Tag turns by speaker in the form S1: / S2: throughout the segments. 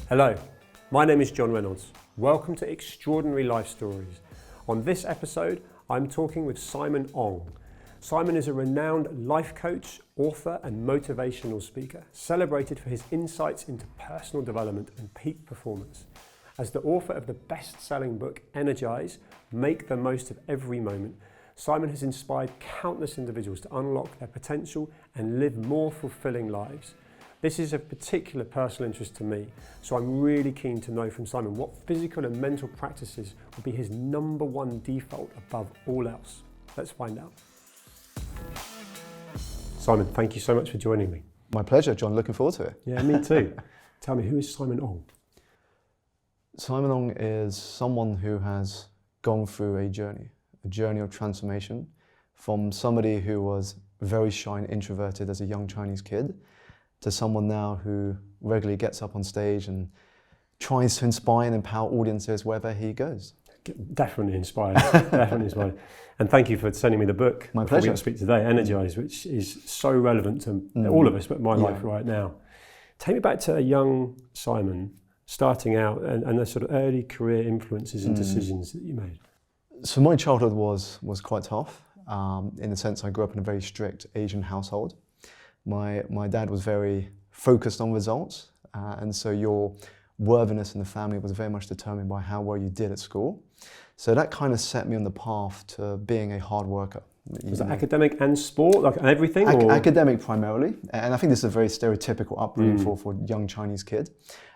S1: Hello, my name is John Reynolds. Welcome to Extraordinary Life Stories. On this episode, I'm talking with Simon Ong. Simon is a renowned life coach, author and motivational speaker, celebrated for his insights into personal development and peak performance. As the author of the best-selling book, Energize, Make the Most of Every Moment, Simon has inspired countless individuals to unlock their potential and live more fulfilling lives. This is of particular personal interest to me, so I'm really keen to know from Simon what physical and mental practices will be his number one default above all else. Let's find out. Simon, thank you so much for joining me.
S2: My pleasure, John. Looking forward to it.
S1: Yeah, me too. Tell me, who is Simon Ong?
S2: Simon Ong is someone who has gone through a journey of transformation from somebody who was very shy and introverted as a young Chinese kid to someone now who regularly gets up on stage and tries to inspire and empower audiences wherever he goes.
S1: Definitely inspired, definitely inspired. And thank you for sending me the book.
S2: My pleasure.
S1: We got to speak today, Energize, which is so relevant to all of us, but my life right now. Take me back to a young Simon starting out and the sort of early career influences and decisions that you made.
S2: So my childhood was quite tough. In the sense I grew up in a very strict Asian household. My dad was very focused on results, and so your worthiness in the family was very much determined by how well you did at school. So that kind of set me on the path to being a hard worker.
S1: Was that academic and sport, like everything?
S2: Academic primarily, and I think this is a very stereotypical upbringing for a young Chinese kid.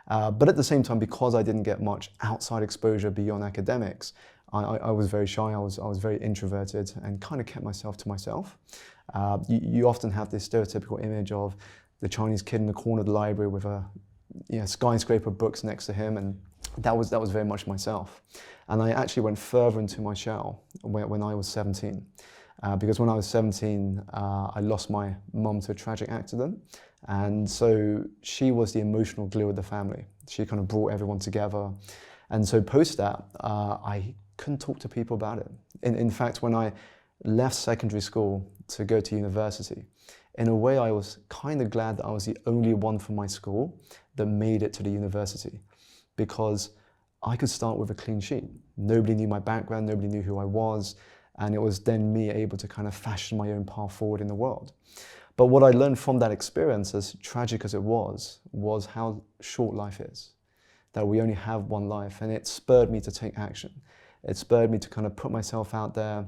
S2: But at the same time, because I didn't get much outside exposure beyond academics, I was very shy, I was very introverted and kind of kept myself to myself. You often have this stereotypical image of the Chinese kid in the corner of the library with a skyscraper of books next to him, and that was very much myself. And I actually went further into my shell when I was 17. Because when I was 17, I lost my mum to a tragic accident. And so she was the emotional glue of the family. She kind of brought everyone together. And so post that, I couldn't talk to people about it. In fact, when I left secondary school to go to university, in a way I was kind of glad that I was the only one from my school that made it to the university, because I could start with a clean sheet. Nobody knew my background, nobody knew who I was, and it was then me able to kind of fashion my own path forward in the world. But what I learned from that experience, as tragic as it was how short life is, that we only have one life, and it spurred me to take action. It spurred me to kind of put myself out there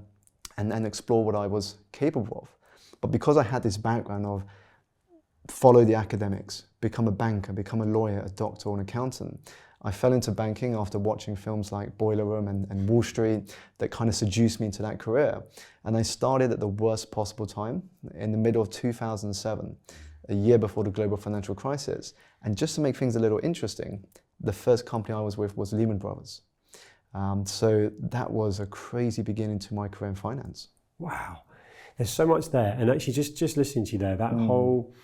S2: and explore what I was capable of. But because I had this background of follow the academics, become a banker, become a lawyer, a doctor, or an accountant, I fell into banking after watching films like Boiler Room and Wall Street that kind of seduced me into that career. And I started at the worst possible time, in the middle of 2007, a year before the global financial crisis. And just to make things a little interesting, the first company I was with was Lehman Brothers. So that was a crazy beginning to my career in finance.
S1: Wow, there's so much there. And actually just listening to you there, that whole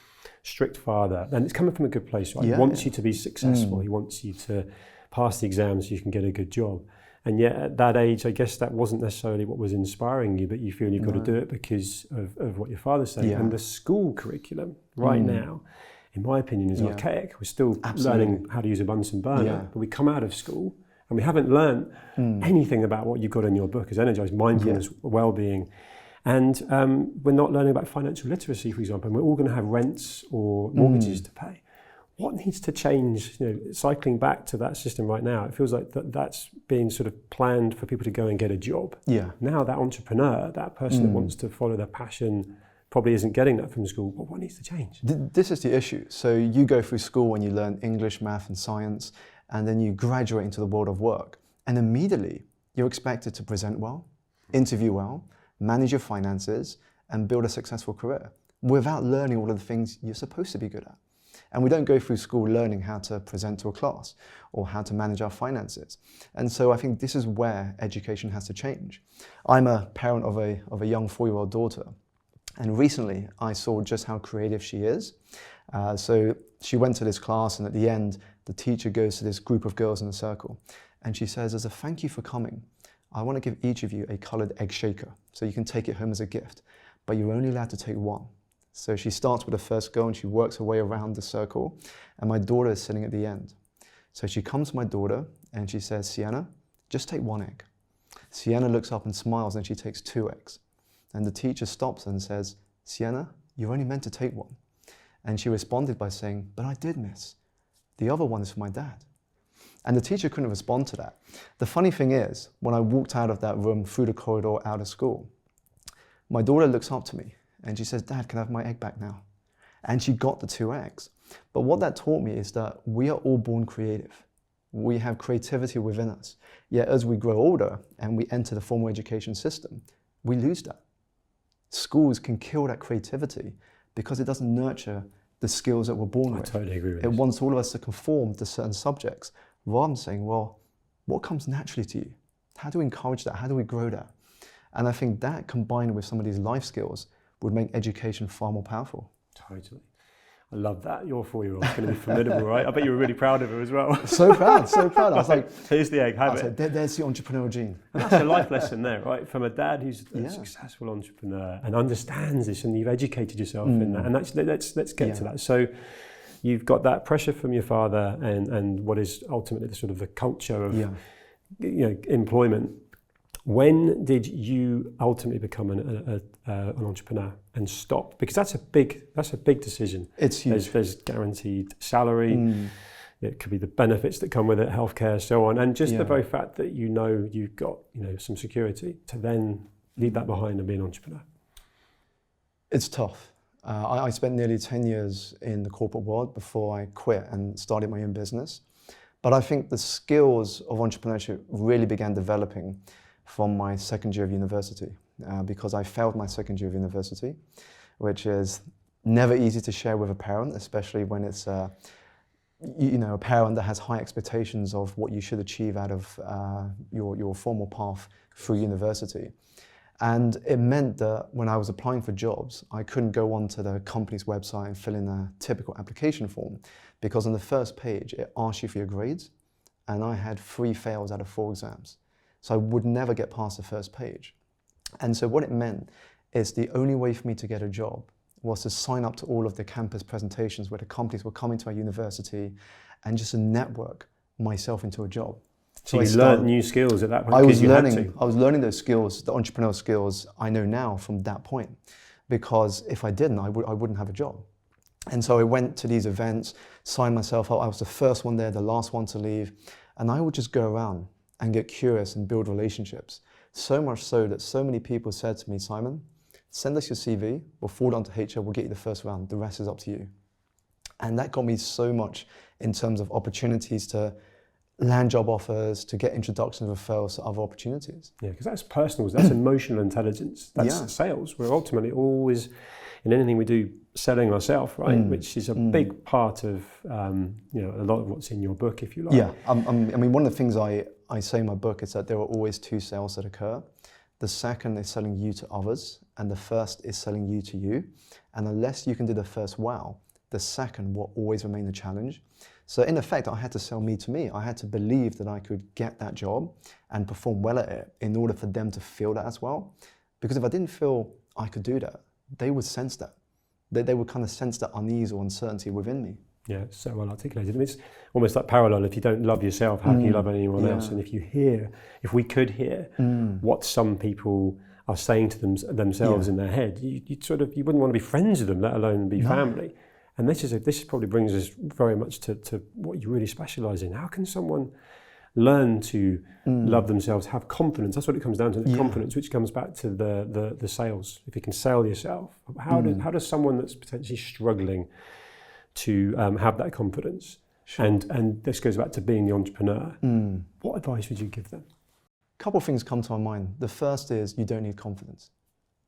S1: strict father, and it's coming from a good place, right? He wants you to be successful. He wants you to pass the exams so you can get a good job. And yet at that age, I guess that wasn't necessarily what was inspiring you, but you feel you've got to do it because of what your father's saying. And the school curriculum right now, in my opinion, is archaic. We're still learning how to use a Bunsen burner, but we come out of school and we haven't learned anything about what you've got in your book as Energize, mindfulness, well-being. And we're not learning about financial literacy, for example, and we're all going to have rents or mortgages to pay. What needs to change? Cycling back to that system right now, it feels like that's being sort of planned for people to go and get a job.
S2: Yeah.
S1: Now that entrepreneur, that person that wants to follow their passion, probably isn't getting that from school. But what needs to change?
S2: This is the issue. So you go through school and you learn English, math, and science, and then you graduate into the world of work. And immediately you're expected to present well, interview well, manage your finances, and build a successful career without learning all of the things you're supposed to be good at. And we don't go through school learning how to present to a class or how to manage our finances. And so I think this is where education has to change. I'm a parent of a young 4-year-old daughter, and recently I saw just how creative she is. So she went to this class, and at the end, the teacher goes to this group of girls in a circle, and she says, as a thank you for coming, I want to give each of you a colored egg shaker so you can take it home as a gift, but you're only allowed to take one. So she starts with the first girl and she works her way around the circle, and my daughter is sitting at the end. So she comes to my daughter and she says, Sienna, just take 1 egg. Sienna looks up and smiles and she takes 2 eggs. And the teacher stops and says, Sienna, you're only meant to take 1. And she responded by saying, but I did, miss. The other one is for my dad. And the teacher couldn't respond to that. The funny thing is, when I walked out of that room through the corridor out of school, my daughter looks up to me and she says, Dad, can I have my egg back now? And she got the 2 eggs. But what that taught me is that we are all born creative. We have creativity within us. Yet as we grow older and we enter the formal education system, we lose that. Schools can kill that creativity because it doesn't nurture the skills that we're born with.
S1: I totally agree with
S2: It
S1: this.
S2: wants all of us to conform to certain subjects, rather than saying, well, what comes naturally to you? How do we encourage that? How do we grow that? And I think that combined with some of these life skills would make education far more powerful.
S1: Totally. I love that. Your 4-year-old's going to be formidable, right? I bet you were really proud of her as well.
S2: So proud, so proud. I was like,
S1: here's the egg, have it.
S2: Said, there's the entrepreneurial gene.
S1: And that's a life lesson there, right? From a dad who's a successful entrepreneur and understands this, and you've educated yourself in that. And actually, let's get to that. So you've got that pressure from your father and what is ultimately the sort of the culture of employment. When did you ultimately become an entrepreneur and stop? Because that's a big decision.
S2: It's huge.
S1: There's guaranteed salary. It could be the benefits that come with it, healthcare, so on, and just the very fact that you've got some security to then leave that behind and be an entrepreneur.
S2: It's tough. I spent nearly 10 years in the corporate world before I quit and started my own business. But I think the skills of entrepreneurship really began developing from my second year of university, because I failed my second year of university, which is never easy to share with a parent, especially when it's a parent that has high expectations of what you should achieve out of your formal path through university. And it meant that when I was applying for jobs, I couldn't go onto the company's website and fill in a typical application form, because on the first page, it asks you for your grades, and I had 3 fails out of 4 exams. So I would never get past the first page. And so what it meant is the only way for me to get a job was to sign up to all of the campus presentations where the companies were coming to our university and just to network myself into a job.
S1: So you learned new skills at that point?
S2: I was learning those skills, the entrepreneurial skills I know now from that point, because if I didn't, I wouldn't have a job. And so I went to these events, signed myself up. I was the first one there, the last one to leave. And I would just go around and get curious and build relationships. So much so that so many people said to me, Simon, send us your CV, we'll forward on to HR, we'll get you the first round, the rest is up to you. And that got me so much in terms of opportunities to land job offers, to get introductions, referrals to other opportunities.
S1: Yeah, because that's personal, that's emotional intelligence, that's sales. We're ultimately always, in anything we do, selling ourselves, right? Which is a big part of a lot of what's in your book, if you like.
S2: Yeah, I mean, one of the things I say in my book is that there are always 2 sales that occur. The second is selling you to others, and the first is selling you to you. And unless you can do the first well, the second will always remain a challenge. So in effect, I had to sell me to me. I had to believe that I could get that job and perform well at it in order for them to feel that as well. Because if I didn't feel I could do that, they would sense that. They would kind of sense that unease or uncertainty within me.
S1: Yeah, it's so well articulated. It's almost like parallel. If you don't love yourself, how can you love anyone else? And if we could hear what some people are saying to themselves in their head, you wouldn't want to be friends with them, let alone be family. And this probably brings us very much to what you really specialise in. How can someone learn to love themselves, have confidence? That's what it comes down to, the confidence, which comes back to the sales. If you can sell yourself, how does someone that's potentially struggling to have that confidence? Sure. And this goes back to being the entrepreneur. What advice would you give them?
S2: A couple of things come to my mind. The first is you don't need confidence.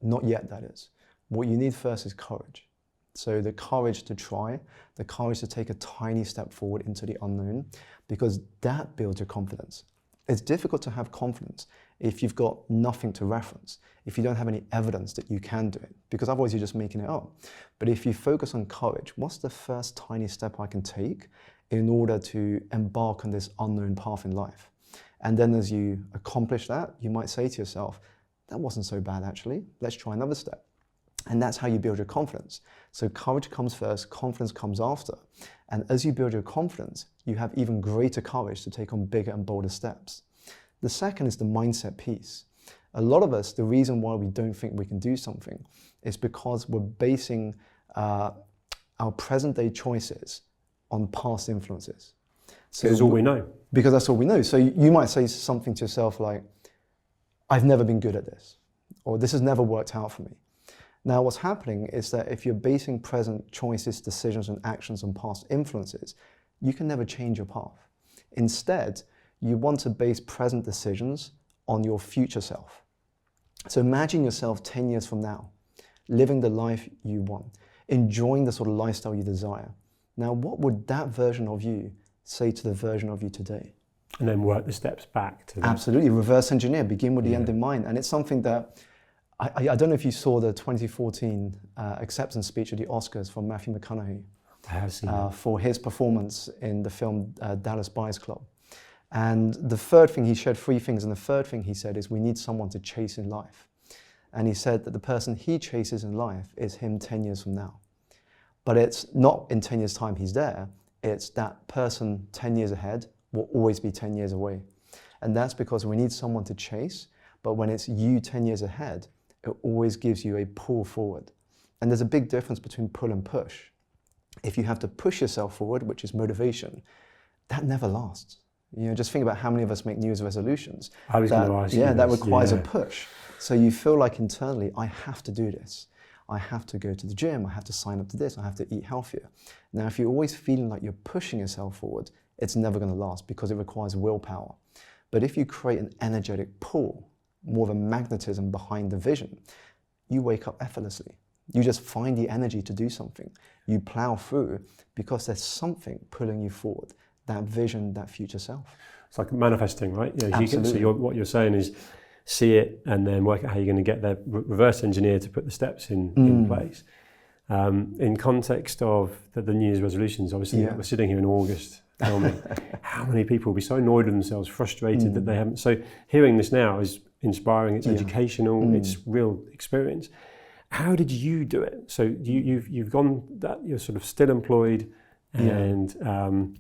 S2: Not yet, that is. What you need first is courage. So the courage to try, the courage to take a tiny step forward into the unknown, because that builds your confidence. It's difficult to have confidence if you've got nothing to reference, if you don't have any evidence that you can do it, because otherwise you're just making it up. But if you focus on courage, what's the first tiny step I can take in order to embark on this unknown path in life? And then as you accomplish that, you might say to yourself, that wasn't so bad actually, let's try another step. And that's how you build your confidence. So courage comes first, confidence comes after. And as you build your confidence, you have even greater courage to take on bigger and bolder steps. The second is the mindset piece. A lot of us, the reason why we don't think we can do something is because we're basing our present day choices on past influences.
S1: So it's all we know.
S2: Because that's all we know. So you might say something to yourself like, I've never been good at this, or this has never worked out for me. Now, what's happening is that if you're basing present choices, decisions, and actions on past influences, you can never change your path. Instead, you want to base present decisions on your future self. So imagine yourself 10 years from now, living the life you want, enjoying the sort of lifestyle you desire. Now, what would that version of you say to the version of you today?
S1: And then work the steps back to that.
S2: Absolutely, reverse engineer, begin with the end in mind. And it's something that I don't know if you saw the 2014 acceptance speech at the Oscars from Matthew McConaughey.
S1: I have seen that.
S2: For his performance in the film Dallas Buyers Club. And the third thing, he shared three things, and the third thing he said is we need someone to chase in life. And he said that the person he chases in life is him 10 years from now. But it's not in 10 years' time he's there, it's that person 10 years ahead will always be 10 years away. And that's because we need someone to chase, but when it's you 10 years ahead, it always gives you a pull forward. And there's a big difference between pull and push. If you have to push yourself forward, which is motivation, that never lasts. You know, just think about how many of us make New Year's resolutions.
S1: I was going to ask you
S2: that
S1: this.
S2: requires a push. So you feel like internally, I have to do this. I have to go to the gym, I have to sign up to this, I have to eat healthier. Now, if you're always feeling like you're pushing yourself forward, it's never going to last because it requires willpower. But if you create an energetic pull, more of a magnetism behind the vision, you wake up effortlessly. You just find the energy to do something. You plow through because there's something pulling you forward, that vision, that future self.
S1: It's like manifesting, right? You know,
S2: Absolutely.
S1: what you're saying is see it and then work out how you're going to get there, reverse engineer to put the steps in place. In context of the New Year's resolutions, obviously we're sitting here in August filming. How many people will be so annoyed with themselves, frustrated that they haven't. So hearing this now is inspiring, it's educational, it's real experience. How did you do it? So you've gone that you're sort of still employed and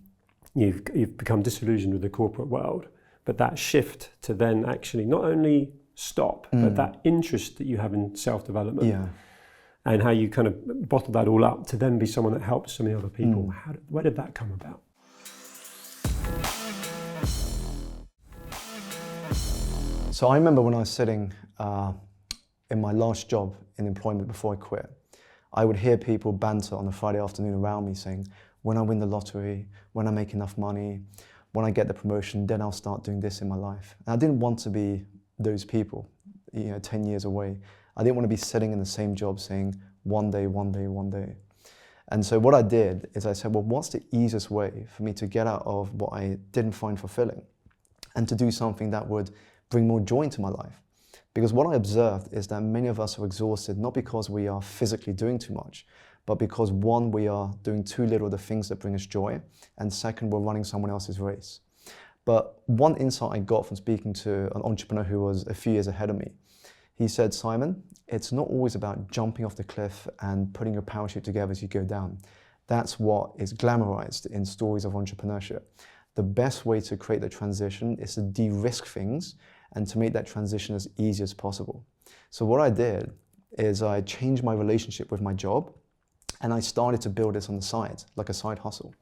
S1: you've become disillusioned with the corporate world, but that shift to then actually not only stop, but that interest that you have in self-development and how you kind of bottle that all up to then be someone that helps so many other people. Where did that come about?
S2: So I remember when I was sitting in my last job in employment before I quit, I would hear people banter on a Friday afternoon around me saying, when I win the lottery, when I make enough money, when I get the promotion, then I'll start doing this in my life. And I didn't want to be those people, 10 years away. I didn't want to be sitting in the same job saying, one day, one day, one day. And so what I did is I said, well, what's the easiest way for me to get out of what I didn't find fulfilling and to do something that would bring more joy into my life? Because what I observed is that many of us are exhausted, not because we are physically doing too much, but because one, we are doing too little of the things that bring us joy, and second, we're running someone else's race. But one insight I got from speaking to an entrepreneur who was a few years ahead of me, he said, Simon, it's not always about jumping off the cliff and putting your parachute together as you go down. That's what is glamorized in stories of entrepreneurship. The best way to create the transition is to de-risk things and to make that transition as easy as possible. So what I did is I changed my relationship with my job and I started to build this on the side, like a side hustle.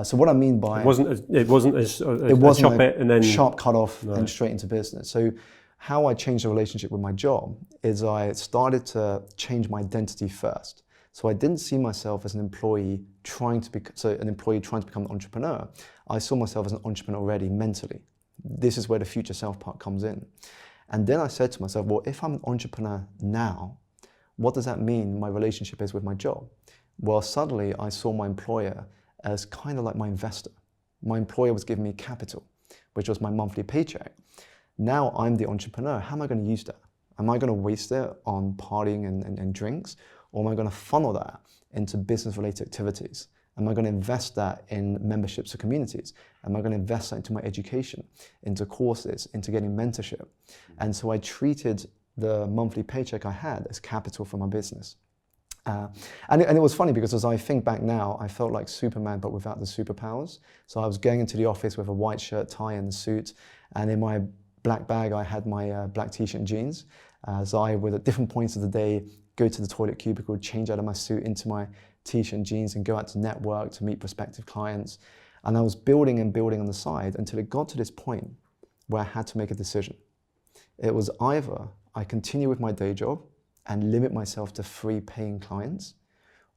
S2: So what I mean by... It wasn't a sharp cut off and straight into business. So how I changed the relationship with my job is I started to change my identity first. So I didn't see myself as an employee trying to become an entrepreneur. I saw myself as an entrepreneur already mentally. This is where the future self part comes in. And then I said to myself, well, if I'm an entrepreneur now, what does that mean my relationship is with my job? Well, suddenly I saw my employer as kind of like my investor. My employer was giving me capital, which was my monthly paycheck. Now I'm the entrepreneur. How am I going to use that? Am I going to waste it on partying and drinks? Or am I going to funnel that into business-related activities? Am I going to invest that in memberships to communities? Am I going to invest that into my education, into courses, into getting mentorship? And so I treated the monthly paycheck I had as capital for my business. And it was funny because as I think back now, I felt like Superman, but without the superpowers. So I was going into the office with a white shirt, tie and a suit. And in my black bag, I had my black t-shirt and jeans. So I would at different points of the day, go to the toilet cubicle, change out of my suit into my t-shirt and jeans and go out to network, to meet prospective clients. And I was building and building on the side until it got to this point where I had to make a decision. It was either I continue with my day job and limit myself to 3 paying clients,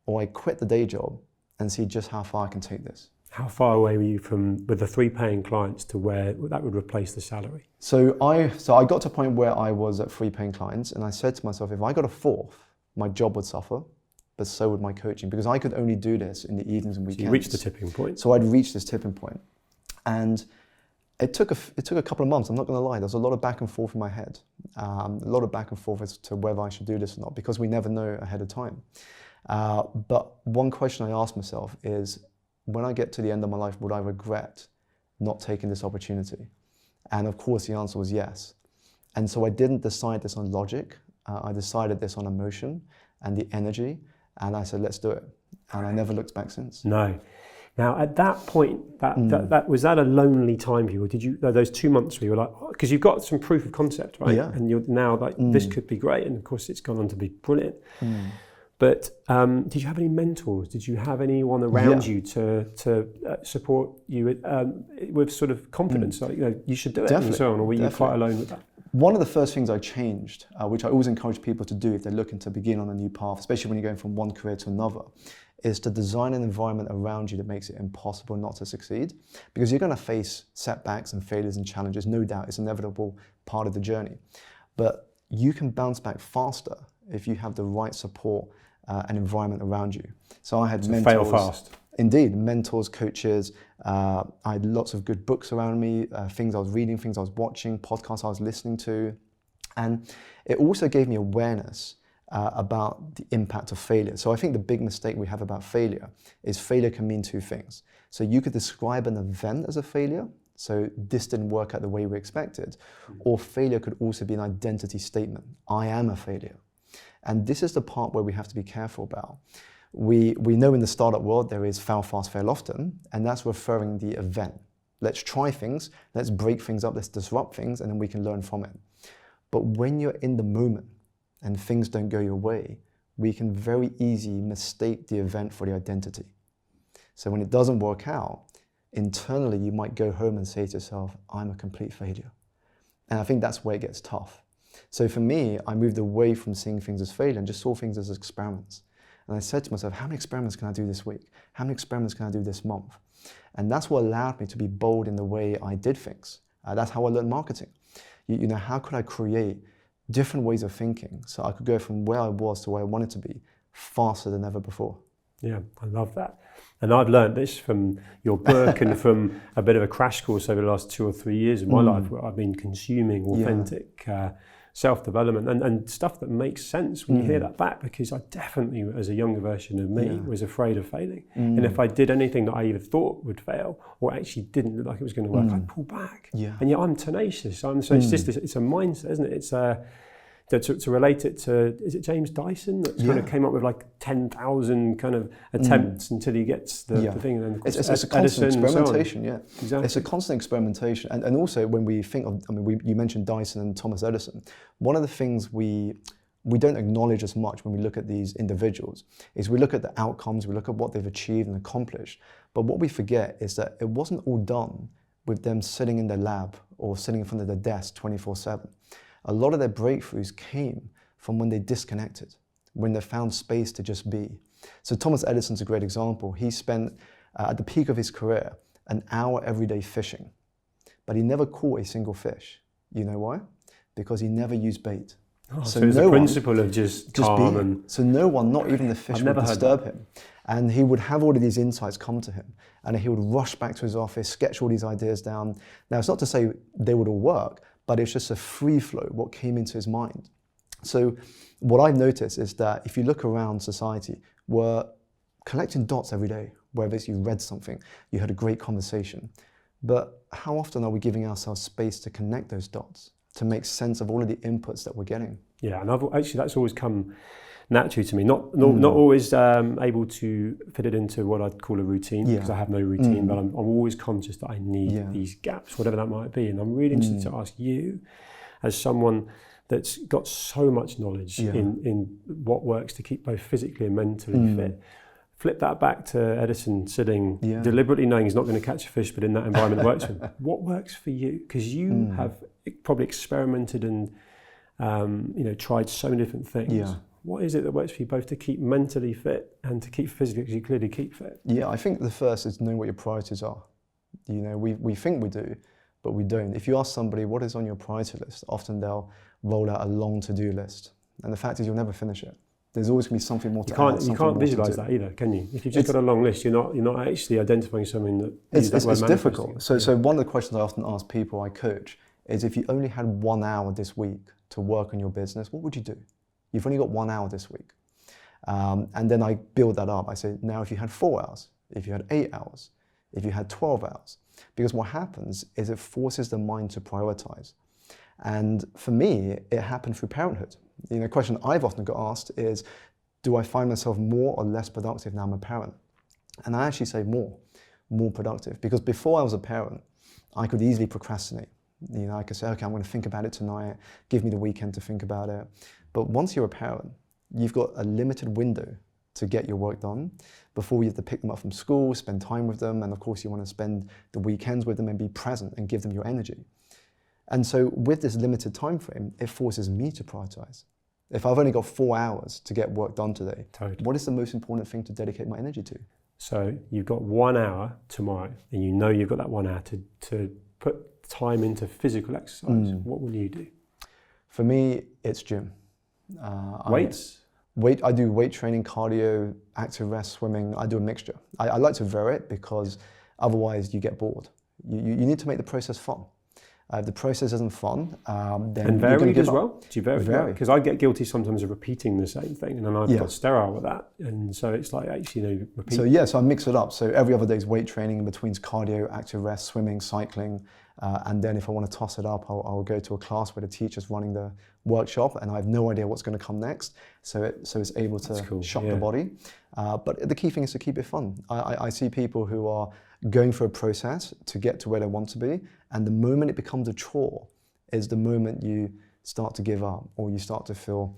S2: or I quit the day job and see just how far I can take this.
S1: How far away were you from with the 3 paying clients to where that would replace the salary?
S2: So I got to a point where I was at 3 paying clients, and I said to myself, if I got a 4th, my job would suffer, but so would my coaching, because I could only do this in the evenings and weekends.
S1: So you reached the tipping point.
S2: So I'd reached this tipping point. And it took a couple of months, I'm not going to lie. There was a lot of back and forth in my head. A lot of back and forth as to whether I should do this or not, because we never know ahead of time. But one question I asked myself is, when I get to the end of my life, would I regret not taking this opportunity? And of course, the answer was yes. And so I didn't decide this on logic. I decided this on emotion and the energy. And I said, let's do it. And I never looked back since.
S1: No. Now, at that point, that was that a lonely time for you? Or did you, those 2 months where you were like, because you've got some proof of concept, right?
S2: Yeah.
S1: And you're now like, this could be great. And of course, it's gone on to be brilliant. But did you have any mentors? Did you have anyone around you to support you with sort of confidence? Like, you should do it and so on, or were you quite alone with that?
S2: One of the first things I changed, which I always encourage people to do if they're looking to begin on a new path, especially when you're going from one career to another, is to design an environment around you that makes it impossible not to succeed. Because you're going to face setbacks and failures and challenges, no doubt. It's an inevitable part of the journey. But you can bounce back faster if you have the right support and environment around you. So I had mentors.
S1: Fail fast.
S2: Indeed, mentors, coaches. I had lots of good books around me, things I was reading, things I was watching, podcasts I was listening to. And it also gave me awareness about the impact of failure. So I think the big mistake we have about failure is failure can mean 2 things. So you could describe an event as a failure. So this didn't work out the way we expected. Or failure could also be an identity statement. I am a failure. And this is the part where we have to be careful about. We know in the startup world there is fail fast, fail often, and that's referring the event. Let's try things, let's break things up, let's disrupt things, and then we can learn from it. But when you're in the moment and things don't go your way, we can very easily mistake the event for the identity. So when it doesn't work out, internally you might go home and say to yourself, I'm a complete failure. And I think that's where it gets tough. So for me, I moved away from seeing things as failure and just saw things as experiments. And I said to myself, how many experiments can I do this week? How many experiments can I do this month? And that's what allowed me to be bold in the way I did things. That's how I learned marketing. You know, how could I create different ways of thinking so I could go from where I was to where I wanted to be faster than ever before?
S1: Yeah, I love that. And I've learned this from your book and from a bit of a crash course over the last 2 or 3 years of my life where I've been consuming authentic self-development and stuff that makes sense when you hear that back, because I definitely, as a younger version of me, was afraid of failing. And if I did anything that I either thought would fail or actually didn't look like it was going to work, I'd pull back. And yet I'm tenacious. So it's just it's a mindset, isn't it? It's to relate it to, is it James Dyson that kind of came up with like 10,000 kind of attempts until he gets the thing, and then
S2: it's a constant experimentation.
S1: Exactly.
S2: It's a constant experimentation, and also when we think of, you mentioned Dyson and Thomas Edison. One of the things we don't acknowledge as much when we look at these individuals is we look at the outcomes, we look at what they've achieved and accomplished, but what we forget is that it wasn't all done with them sitting in their lab or sitting in front of their desk 24/7. A lot of their breakthroughs came from when they disconnected, when they found space to just be. So Thomas Edison's a great example. He spent, at the peak of his career, an hour every day fishing, but he never caught a single fish. You know why? Because he never used bait.
S1: So it's the principle of just calm and...
S2: So no one, not even the fish, would disturb him. And he would have all of these insights come to him, and he would rush back to his office, sketch all these ideas down. Now, it's not to say they would all work, but it's just a free flow, what came into his mind. So what I've noticed is that if you look around society, we're collecting dots every day, whether it's you read something, you had a great conversation, but how often are we giving ourselves space to connect those dots? to make sense of all of the inputs that we're getting.
S1: Yeah, and actually that's always come naturally to me. Not always able to fit it into what I'd call a routine, because I have no routine, but I'm always conscious that I need these gaps, whatever that might be. And I'm really interested to ask you, as someone that's got so much knowledge in what works to keep both physically and mentally fit. Flip that back to Edison sitting, deliberately knowing he's not going to catch a fish, but in that environment it works for him. What works for you? Because you have probably experimented and tried so many different things. Yeah. What is it that works for you both to keep mentally fit and to keep physically, because you clearly keep fit?
S2: Yeah, I think the first is knowing what your priorities are. We think we do, but we don't. If you ask somebody what is on your priority list, often they'll roll out a long to-do list. And the fact is you'll never finish it. There's always going to be something more to add.
S1: You can't visualize that either, can you? If you've just got a long list, you're not actually identifying something that
S2: it's difficult. So one of the questions I often ask people I coach is, if you only had 1 hour this week to work on your business, what would you do? You've only got 1 hour this week. And then I build that up. I say, now if you had 4 hours, if you had 8 hours, if you had 12 hours, because what happens is it forces the mind to prioritize. And for me, it happened through parenthood. A question I've often got asked is, do I find myself more or less productive now I'm a parent? And I actually say more productive, because before I was a parent, I could easily procrastinate. I could say, okay, I'm going to think about it tonight, give me the weekend to think about it. But once you're a parent, you've got a limited window to get your work done before you have to pick them up from school, spend time with them, and of course you want to spend the weekends with them and be present and give them your energy. And so with this limited time frame, it forces me to prioritize. If I've only got 4 hours to get work done today, what is the most important thing to dedicate my energy to?
S1: So you've got 1 hour tomorrow, and you know you've got that 1 hour to put time into physical exercise. What will you do?
S2: For me, it's gym.
S1: Weights?
S2: I do weight training, cardio, active rest, swimming. I do a mixture. I like to vary it, because otherwise you get bored. You need to make the process fun. If the process isn't fun, then
S1: and
S2: you're going to give
S1: as
S2: up.
S1: well? Do you vary? Because I get guilty sometimes of repeating the same thing, and then I've got sterile with that. And so it's like, actually, repeat.
S2: So I mix it up. So every other day is weight training, in between cardio, active rest, swimming, cycling. And then if I want to toss it up, I'll go to a class where the teacher's running the workshop, and I have no idea what's going to come next. So it's able to shock the body. But the key thing is to keep it fun. I see people who are going through a process to get to where they want to be, and the moment it becomes a chore is the moment you start to give up, or you start to feel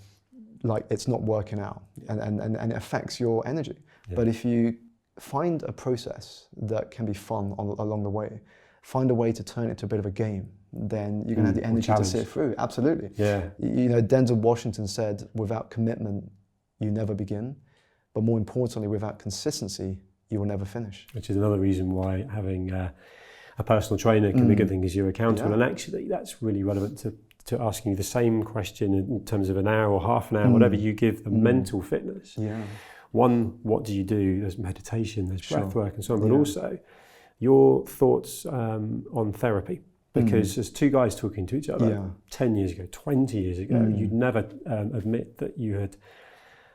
S2: like it's not working out, and it affects your energy. Yeah. But if you find a process that can be fun along the way, find a way to turn it into a bit of a game, then you're going to have the energy to sit through. Absolutely.
S1: Yeah.
S2: Denzel Washington said, without commitment, you never begin. But more importantly, without consistency, you will never finish.
S1: Which is another reason why having a personal trainer can be a good thing, because you're accountable. And actually, that's really relevant to asking you the same question in terms of an hour or half an hour, whatever you give the mental fitness.
S2: Yeah.
S1: One, what do you do? There's meditation, there's breath work and so on, but also your thoughts on therapy. Because there's two guys talking to each other 10 years ago, 20 years ago, you'd never admit that you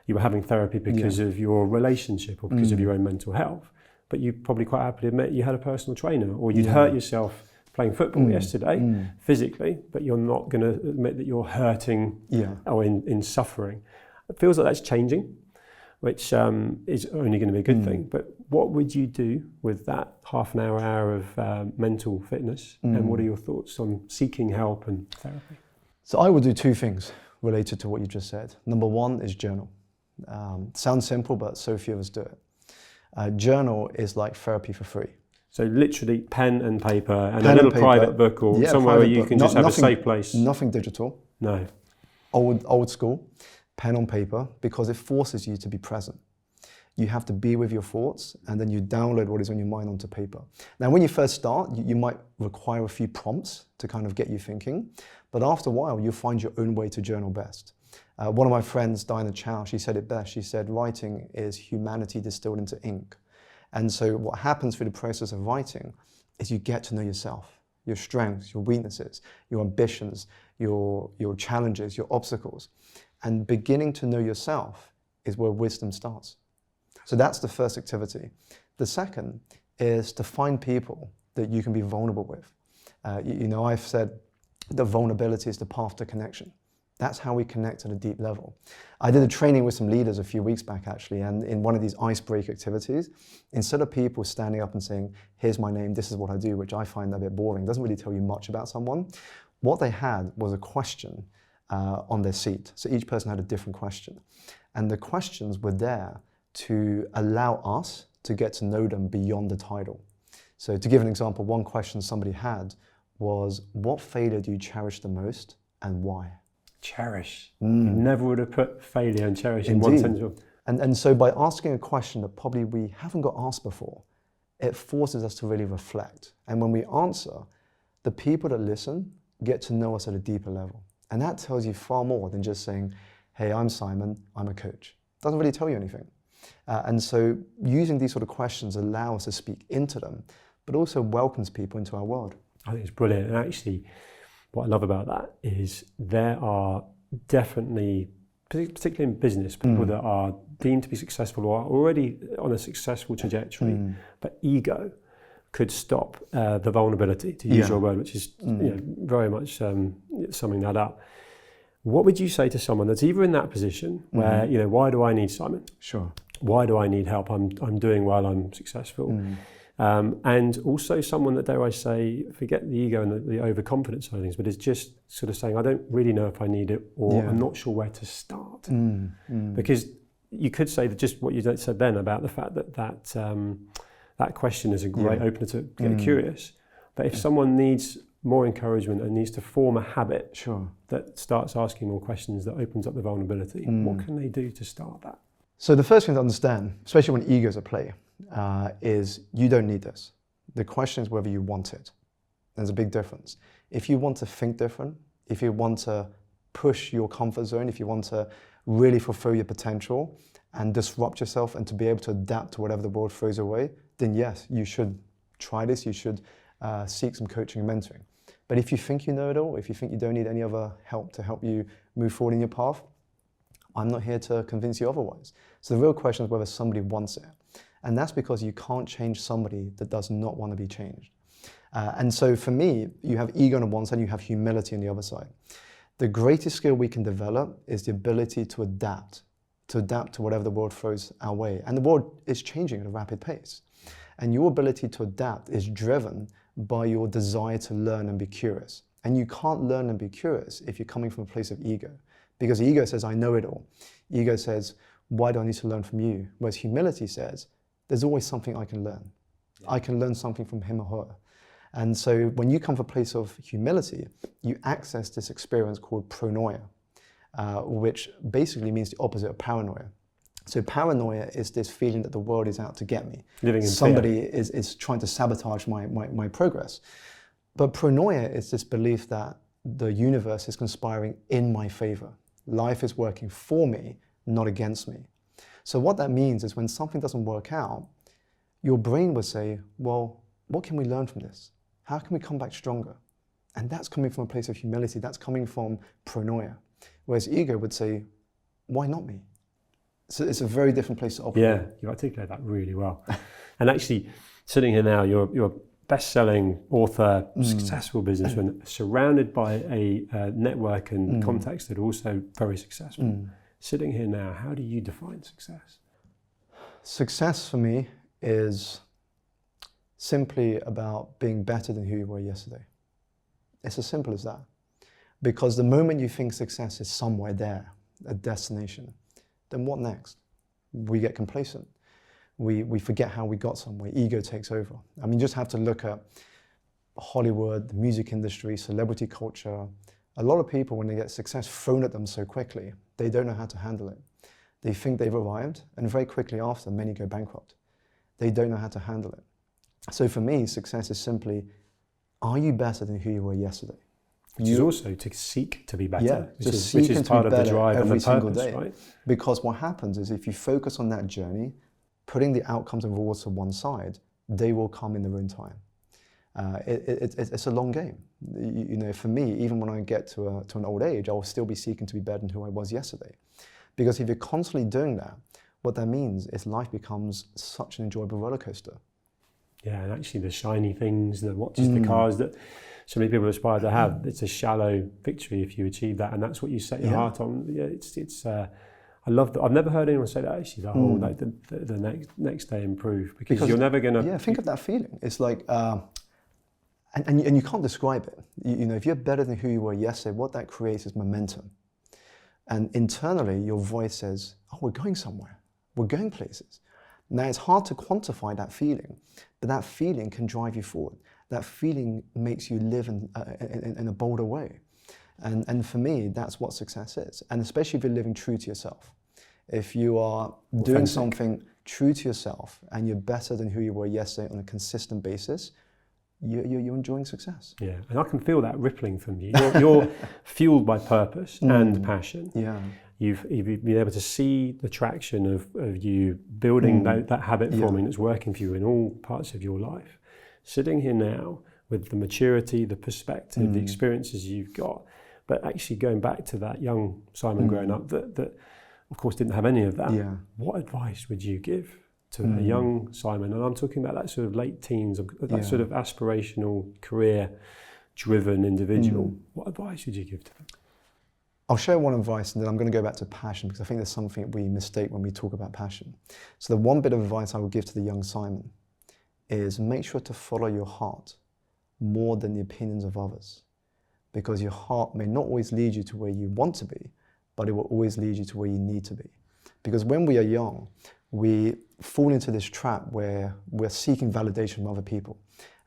S1: were having therapy because of your relationship or because of your own mental health. But you probably quite happily admit you had a personal trainer, or you'd hurt yourself playing football yesterday physically, but you're not going to admit that you're hurting or in suffering. It feels like that's changing, which is only going to be a good thing. But what would you do with that half an hour of mental fitness? And what are your thoughts on seeking help and therapy?
S2: So I would do two things related to what you just said. Number one is journal. Sounds simple, but so few of us do it. Journal is like therapy for free.
S1: So literally pen and paper and a little private book, or somewhere where you can just have a safe place.
S2: Nothing digital.
S1: No.
S2: Old school, pen on paper, because it forces you to be present. You have to be with your thoughts, and then you download what is on your mind onto paper. Now, when you first start, you might require a few prompts to kind of get you thinking, but after a while, you'll find your own way to journal best. One of my friends, Diana Chow, she said it best. She said, writing is humanity distilled into ink. And so what happens through the process of writing is you get to know yourself, your strengths, your weaknesses, your ambitions, your challenges, your obstacles. And beginning to know yourself is where wisdom starts. So that's the first activity. The second is to find people that you can be vulnerable with. I've said that vulnerability is the path to connection. That's how we connect at a deep level. I did a training with some leaders a few weeks back, actually, and in one of these icebreaker activities, instead of people standing up and saying, here's my name, this is what I do, which I find a bit boring, doesn't really tell you much about someone, what they had was a question on their seat. So each person had a different question. And the questions were there to allow us to get to know them beyond the title. So to give an example, one question somebody had was, what failure do you cherish the most and why?
S1: Cherish. You never would have put failure and cherish in one sentence.
S2: And so by asking a question that probably we haven't got asked before, it forces us to really reflect. And when we answer, the people that listen get to know us at a deeper level. And that tells you far more than just saying, hey, I'm Simon, I'm a coach. It doesn't really tell you anything. And so using these sort of questions allow us to speak into them, but also welcomes people into our world.
S1: I think it's brilliant. And actually, what I love about that is there are definitely, particularly in business, people that are deemed to be successful or are already on a successful trajectory, but ego could stop the vulnerability, to use your word, which is very much summing that up. What would you say to someone that's either in that position where, why do I need Simon?
S2: Sure.
S1: Why do I need help? I'm doing well, I'm successful. And also someone that, dare I say, forget the ego and the overconfidence side of things, but is just sort of saying, I don't really know if I need it, or I'm not sure where to start. Because you could say that just what you said then about the fact that question is a great opener to get curious. But if someone needs more encouragement and needs to form a habit that starts asking more questions, that opens up the vulnerability, what can they do to start that?
S2: So the first thing to understand, especially when ego's at play, is you don't need this. The question is whether you want it. There's a big difference. If you want to think different, if you want to push your comfort zone, if you want to really fulfill your potential and disrupt yourself and to be able to adapt to whatever the world throws away, then yes, you should try this. You should seek some coaching and mentoring. But if you think you know it all, if you think you don't need any other help to help you move forward in your path, I'm not here to convince you otherwise. So the real question is whether somebody wants it. And that's because you can't change somebody that does not want to be changed. And so for me, you have ego on one side, you have humility on the other side. The greatest skill we can develop is the ability to adapt to whatever the world throws our way. And the world is changing at a rapid pace. And your ability to adapt is driven by your desire to learn and be curious. And you can't learn and be curious if you're coming from a place of ego. Because ego says, I know it all. Ego says, why do I need to learn from you? Whereas humility says, there's always something I can learn. I can learn something from him or her. And so when you come from a place of humility, you access this experience called pronoia, which basically means the opposite of paranoia. So paranoia is this feeling that the world is out to get me. Somebody is trying to sabotage my progress. But pronoia is this belief that the universe is conspiring in my favor. Life is working for me, not against me. So what that means is when something doesn't work out, your brain will say, well, what can we learn from this? How can we come back stronger? And that's coming from a place of humility. That's coming from pronoia. Whereas ego would say, why not me? So it's a very different place to operate.
S1: Yeah, you articulate that really well. And actually, sitting here now, you're a best-selling author, successful businessman, surrounded by a network and contacts that are also very successful. Sitting here now, how do you define success?
S2: Success for me is simply about being better than who you were yesterday. It's as simple as that. Because the moment you think success is somewhere there, a destination, then what next? We get complacent. We forget how we got somewhere. Ego takes over. I mean, you just have to look at Hollywood, the music industry, celebrity culture. A lot of people, when they get success thrown at them so quickly, they don't know how to handle it. They think they've arrived, and very quickly after, many go bankrupt. They don't know how to handle it. So for me, success is simply, are you better than who you were yesterday?
S1: Which is also to seek to be better,
S2: yeah,
S1: which is part of the drive and the purpose, day. Right?
S2: Because what happens is if you focus on that journey, putting the outcomes and rewards to one side, they will come in their own time. It's a long game. You know, for me, even when I get to an old age, I will still be seeking to be better than who I was yesterday. Because if you're constantly doing that, what that means is life becomes such an enjoyable roller coaster.
S1: Yeah, and actually the shiny things, the watches, the cars that so many people aspire to have. It's a shallow victory if you achieve that, and that's what you set your heart on. Yeah, it's. I love that. I've never heard anyone say that actually. The whole like the next day improve because you're never gonna.
S2: Yeah, think of that feeling. It's like, and you can't describe it. You know, if you're better than who you were yesterday, what that creates is momentum. And internally, your voice says, "Oh, we're going somewhere. We're going places." Now, it's hard to quantify that feeling, but that feeling can drive you forward. That feeling makes you live in a bolder way. And for me, that's what success is. And especially if you're living true to yourself. If you are doing something true to yourself and you're better than who you were yesterday on a consistent basis, you're enjoying success.
S1: Yeah, and I can feel that rippling from you. You're fueled by purpose and passion.
S2: Yeah.
S1: You've been able to see the traction of you building that habit forming that's working for you in all parts of your life. Sitting here now with the maturity, the perspective, the experiences you've got, but actually going back to that young Simon growing up that of course didn't have any of that.
S2: Yeah.
S1: What advice would you give to a young Simon? And I'm talking about that sort of late teens, that sort of aspirational, career-driven individual. What advice would you give to them?
S2: I'll share one advice and then I'm going to go back to passion because I think there's something we mistake when we talk about passion. So the one bit of advice I would give to the young Simon is make sure to follow your heart more than the opinions of others, because your heart may not always lead you to where you want to be, but it will always lead you to where you need to be. Because when we are young, we fall into this trap where we're seeking validation from other people,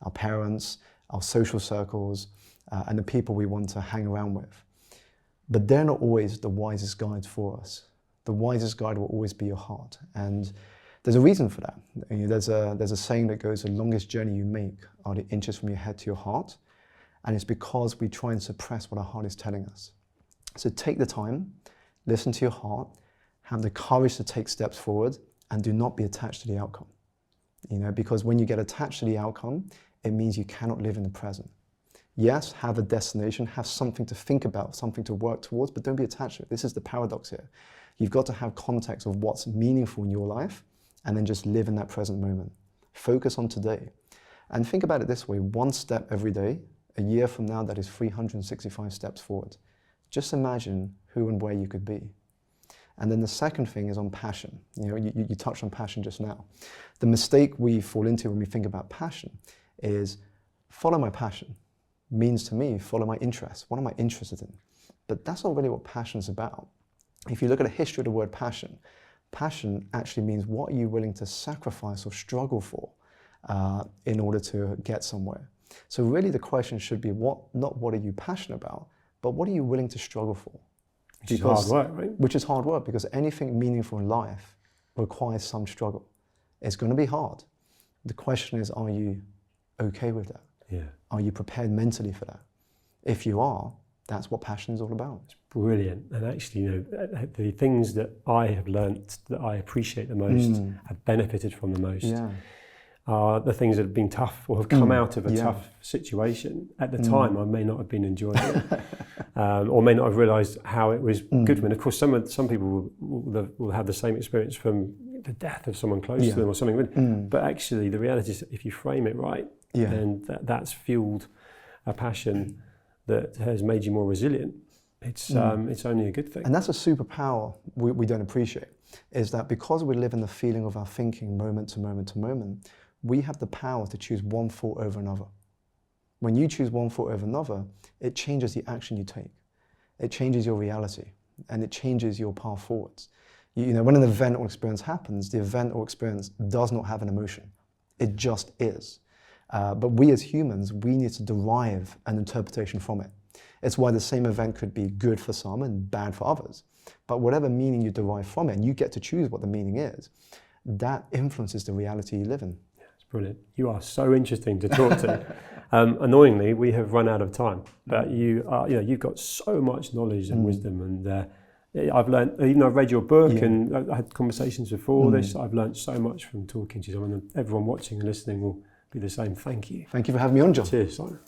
S2: our parents, our social circles, and the people we want to hang around with. But they're not always the wisest guides for us. The wisest guide will always be your heart. And there's a reason for that. There's a saying that goes, the longest journey you make are the inches from your head to your heart. And it's because we try and suppress what our heart is telling us. So take the time, listen to your heart, have the courage to take steps forward, and do not be attached to the outcome. Because when you get attached to the outcome, it means you cannot live in the present. Yes, have a destination, have something to think about, something to work towards, but don't be attached to it. This is the paradox here. You've got to have context of what's meaningful in your life and then just live in that present moment. Focus on today. And think about it this way, one step every day, a year from now, that is 365 steps forward. Just imagine who and where you could be. And then the second thing is on passion. You touched on passion just now. The mistake we fall into when we think about passion is follow my passion. Means to me, follow my interests. What am I interested in? But that's not really what passion is about. If you look at the history of the word passion, passion actually means what are you willing to sacrifice or struggle for in order to get somewhere. So really the question should be not what are you passionate about, but what are you willing to struggle for?
S1: Which is hard work, right?
S2: Which is hard work, because anything meaningful in life requires some struggle. It's going to be hard. The question is, are you okay with that?
S1: Yeah.
S2: Are you prepared mentally for that? If you are, that's what passion is all about.
S1: It's brilliant. And actually, the things that I have learnt that I appreciate the most, have benefited from the most, are the things that have been tough or have come out of a tough situation. At the time, I may not have been enjoying it, or may not have realised how it was good for me. Of course, some people will have the same experience from the death of someone close to them or something. But actually, the reality is, if you frame it right, then that's fueled a passion that has made you more resilient. It's only a good thing.
S2: And that's a superpower we don't appreciate, is that because we live in the feeling of our thinking moment to moment to moment, we have the power to choose one thought over another. When you choose one thought over another, it changes the action you take. It changes your reality, and it changes your path forwards. When an event or experience happens, the event or experience does not have an emotion. It just is. But we as humans, we need to derive an interpretation from it. It's why the same event could be good for some and bad for others. But whatever meaning you derive from it, and you get to choose what the meaning is, that influences the reality you live in.
S1: It's brilliant. You are so interesting to talk to. Annoyingly, we have run out of time, but you've got so much knowledge and wisdom, and I've learned, even though I've read your book and I had conversations before this, I've learned so much from talking to you. And everyone watching and listening will be the same. Thank you.
S2: Thank you for having me on, John.
S1: Cheers, Simon.